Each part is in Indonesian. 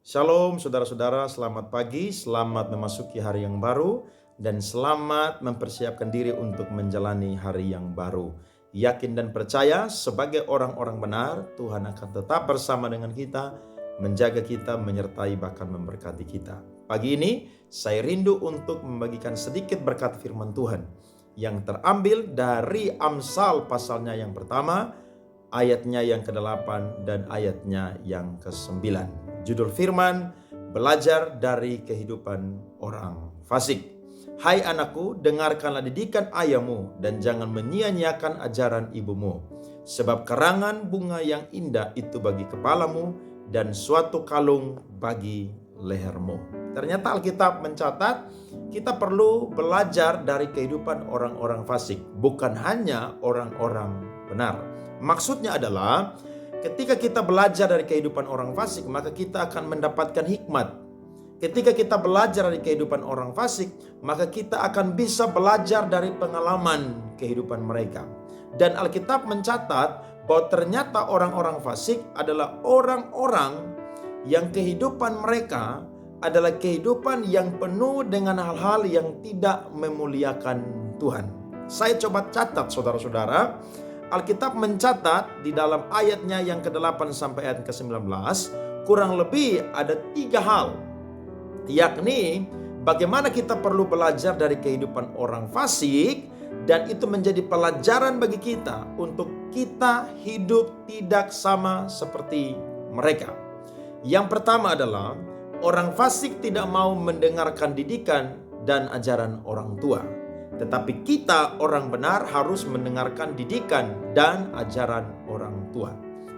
Shalom saudara-saudara, selamat pagi, selamat memasuki hari yang baru, dan selamat mempersiapkan diri untuk menjalani hari yang baru. Yakin dan percaya sebagai orang-orang benar, Tuhan akan tetap bersama dengan kita, menjaga kita, menyertai bahkan memberkati kita. Pagi ini saya rindu untuk membagikan sedikit berkat firman Tuhan yang terambil dari Amsal pasalnya yang pertama, ayatnya yang ke-8 dan ayatnya yang ke-9. Judul firman, belajar dari kehidupan orang fasik. Hai anakku, dengarkanlah didikan ayahmu dan jangan menyia-nyiakan ajaran ibumu. Sebab karangan bunga yang indah itu bagi kepalamu dan suatu kalung bagi lehermu. Ternyata Alkitab mencatat kita perlu belajar dari kehidupan orang-orang fasik, bukan hanya orang-orang benar. Maksudnya adalah ketika kita belajar dari kehidupan orang fasik, maka kita akan mendapatkan hikmat. Ketika kita belajar dari kehidupan orang fasik, maka kita akan bisa belajar dari pengalaman kehidupan mereka. Dan Alkitab mencatat bahwa ternyata orang-orang fasik adalah orang-orang yang kehidupan mereka adalah kehidupan yang penuh dengan hal-hal yang tidak memuliakan Tuhan. Saya coba catat saudara-saudara, Alkitab mencatat di dalam ayatnya yang ke-8 sampai ayat ke-19 kurang lebih ada 3 hal, yakni bagaimana kita perlu belajar dari kehidupan orang fasik, dan itu menjadi pelajaran bagi kita untuk kita hidup tidak sama seperti mereka. Yang pertama adalah orang fasik tidak mau mendengarkan didikan dan ajaran orang tua. Tetapi kita orang benar harus mendengarkan didikan dan ajaran orang tua.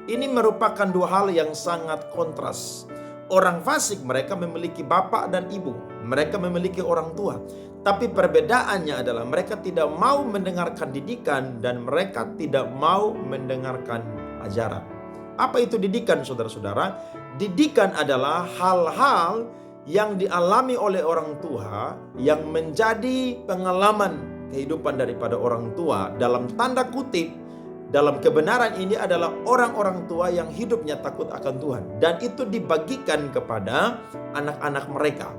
Ini merupakan 2 hal yang sangat kontras. Orang fasik mereka memiliki bapak dan ibu. Mereka memiliki orang tua. Tapi perbedaannya adalah mereka tidak mau mendengarkan didikan dan mereka tidak mau mendengarkan ajaran. Apa itu didikan saudara-saudara? Didikan adalah hal-hal yang dialami oleh orang tua yang menjadi pengalaman kehidupan daripada orang tua. Dalam tanda kutip, dalam kebenaran ini adalah orang-orang tua yang hidupnya takut akan Tuhan. Dan itu dibagikan kepada anak-anak mereka.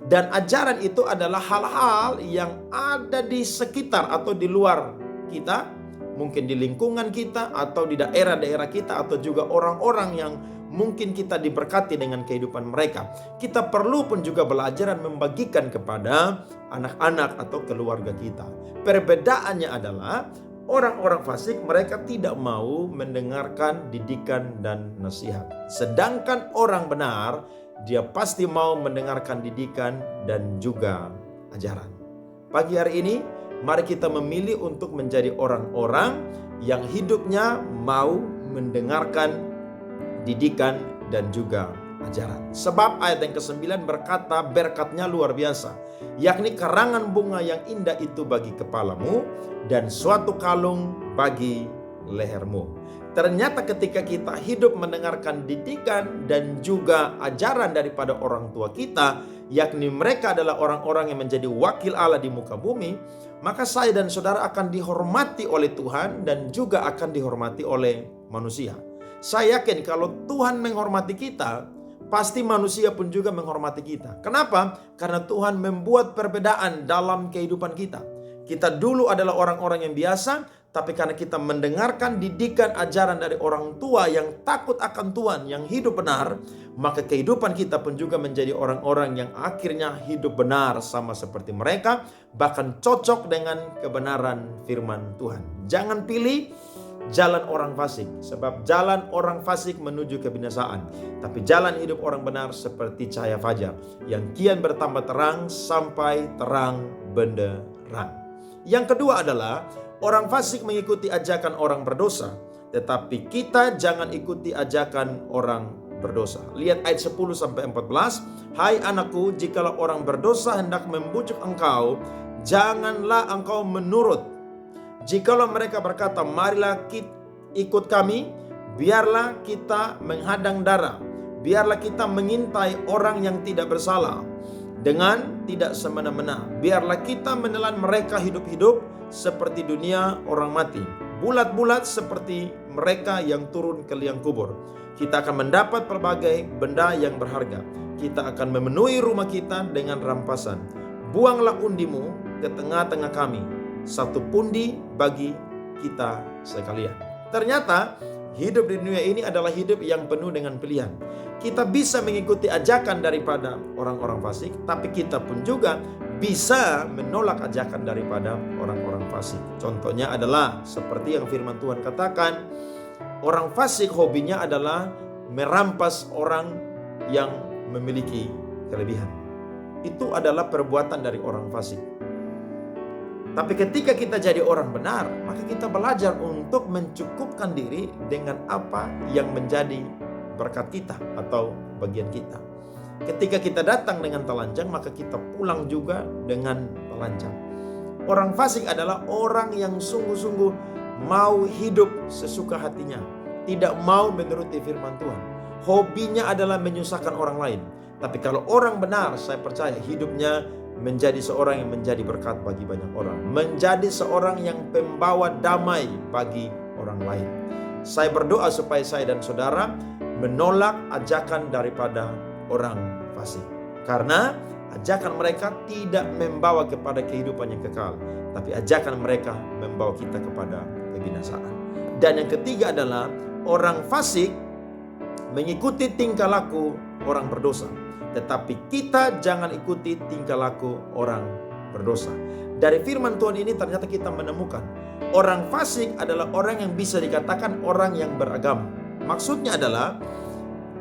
Dan ajaran itu adalah hal-hal yang ada di sekitar atau di luar kita, mungkin di lingkungan kita atau di daerah-daerah kita, atau juga orang-orang yang mungkin kita diberkati dengan kehidupan mereka. Kita perlu pun juga belajar dan membagikan kepada anak-anak atau keluarga kita. Perbedaannya adalah orang-orang fasik mereka tidak mau mendengarkan didikan dan nasihat. Sedangkan orang benar dia pasti mau mendengarkan didikan dan juga ajaran. Pagi hari ini mari kita memilih untuk menjadi orang-orang yang hidupnya mau mendengarkan didikan dan juga ajaran. Sebab ayat yang ke-9 berkata berkatnya luar biasa, yakni karangan bunga yang indah itu bagi kepalamu dan suatu kalung bagi lehermu. Ternyata ketika kita hidup mendengarkan didikan dan juga ajaran daripada orang tua kita, yakni mereka adalah orang-orang yang menjadi wakil Allah di muka bumi, maka saya dan saudara akan dihormati oleh Tuhan dan juga akan dihormati oleh manusia. Saya yakin kalau Tuhan menghormati kita, pasti manusia pun juga menghormati kita. Kenapa? Karena Tuhan membuat perbedaan dalam kehidupan kita. Kita dulu adalah orang-orang yang biasa, tapi karena kita mendengarkan didikan ajaran dari orang tua yang takut akan Tuhan, yang hidup benar, maka kehidupan kita pun juga menjadi orang-orang yang akhirnya hidup benar sama seperti mereka, bahkan cocok dengan kebenaran firman Tuhan. Jangan pilih jalan orang fasik, sebab jalan orang fasik menuju kebinasaan. Tapi jalan hidup orang benar seperti cahaya fajar yang kian bertambah terang sampai terang benderang. Yang kedua adalah orang fasik mengikuti ajakan orang berdosa, tetapi kita jangan ikuti ajakan orang berdosa. Lihat ayat 10 sampai 14. Hai anakku, jikalau orang berdosa hendak membujuk engkau, janganlah engkau menurut. Jikalau mereka berkata, marilah ikut kami, biarlah kita menghadang darah, biarlah kita mengintai orang yang tidak bersalah dengan tidak semena-mena, biarlah kita menelan mereka hidup-hidup seperti dunia orang mati, bulat-bulat seperti mereka yang turun ke liang kubur. Kita akan mendapat berbagai benda yang berharga. Kita akan memenuhi rumah kita dengan rampasan. Buanglah undimu ke tengah-tengah kami, 1 pundi bagi kita sekalian. Ternyata hidup di dunia ini adalah hidup yang penuh dengan pilihan. Kita bisa mengikuti ajakan daripada orang-orang fasik, tapi kita pun juga bisa menolak ajakan daripada orang-orang fasik. Contohnya adalah seperti yang firman Tuhan katakan, orang fasik hobinya adalah merampas orang yang memiliki kelebihan. Itu adalah perbuatan dari orang fasik. Tapi ketika kita jadi orang benar, maka kita belajar untuk mencukupkan diri dengan apa yang menjadi berkat kita atau bagian kita. Ketika kita datang dengan telanjang, maka kita pulang juga dengan telanjang. Orang fasik adalah orang yang sungguh-sungguh mau hidup sesuka hatinya, tidak mau menuruti firman Tuhan. Hobinya adalah menyusahkan orang lain. Tapi kalau orang benar, saya percaya hidupnya menjadi seorang yang menjadi berkat bagi banyak orang, menjadi seorang yang pembawa damai bagi orang lain. Saya berdoa supaya saya dan saudara menolak ajakan daripada orang fasik, karena ajakan mereka tidak membawa kepada kehidupan yang kekal, tapi ajakan mereka membawa kita kepada kebinasaan. Dan yang ketiga adalah orang fasik mengikuti tingkah laku orang berdosa, tetapi kita jangan ikuti tingkah laku orang berdosa. Dari firman Tuhan ini ternyata kita menemukan orang fasik adalah orang yang bisa dikatakan orang yang beragama. Maksudnya adalah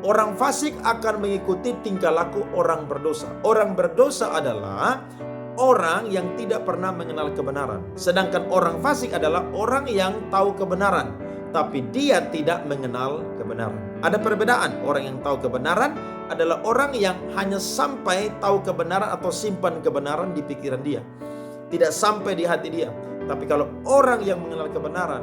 orang fasik akan mengikuti tingkah laku orang berdosa. Orang berdosa adalah orang yang tidak pernah mengenal kebenaran. Sedangkan orang fasik adalah orang yang tahu kebenaran, tapi dia tidak mengenal kebenaran. Ada perbedaan. Orang yang tahu kebenaran adalah orang yang hanya sampai tahu kebenaran atau simpan kebenaran di pikiran dia, tidak sampai di hati dia. Tapi kalau orang yang mengenal kebenaran,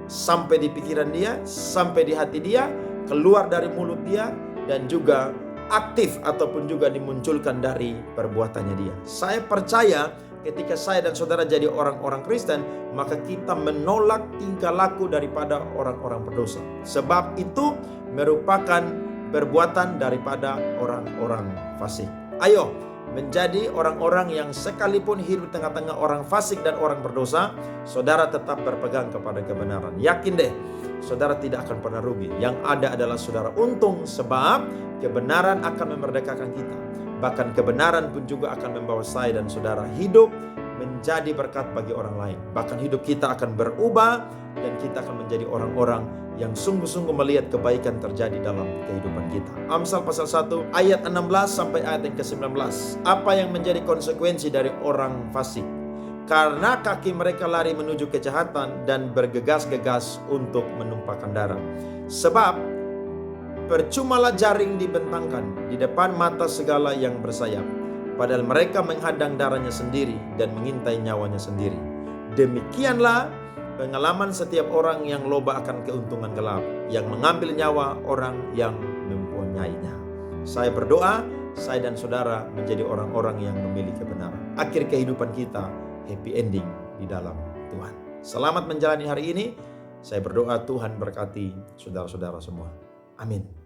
sampai di pikiran dia, sampai di hati dia, keluar dari mulut dia, dan juga aktif ataupun juga dimunculkan dari perbuatannya dia. Saya percaya ketika saya dan saudara jadi orang-orang Kristen, maka kita menolak tingkah laku daripada orang-orang berdosa. Sebab itu merupakan perbuatan daripada orang-orang fasik. Ayo menjadi orang-orang yang sekalipun hidup di tengah-tengah orang fasik dan orang berdosa, saudara tetap berpegang kepada kebenaran. Yakin deh, saudara tidak akan pernah rugi. Yang ada adalah saudara untung, sebab kebenaran akan memerdekakan kita. Bahkan kebenaran pun juga akan membawa saya dan saudara hidup menjadi berkat bagi orang lain. Bahkan hidup kita akan berubah dan kita akan menjadi orang-orang yang sungguh-sungguh melihat kebaikan terjadi dalam kehidupan kita. Amsal pasal 1 ayat 16 sampai ayat yang ke-19. Apa yang menjadi konsekuensi dari orang fasik? Karena kaki mereka lari menuju kejahatan dan bergegas-gegas untuk menumpahkan darah. Sebab percumalah jaring dibentangkan di depan mata segala yang bersayap, padahal mereka menghadang darahnya sendiri dan mengintai nyawanya sendiri. Demikianlah pengalaman setiap orang yang loba akan keuntungan gelap, yang mengambil nyawa orang yang mempunyainya. Saya berdoa, saya dan saudara menjadi orang-orang yang memilih kebenaran. Akhir kehidupan kita happy ending di dalam Tuhan. Selamat menjalani hari ini. Saya berdoa Tuhan berkati saudara-saudara semua. Amin.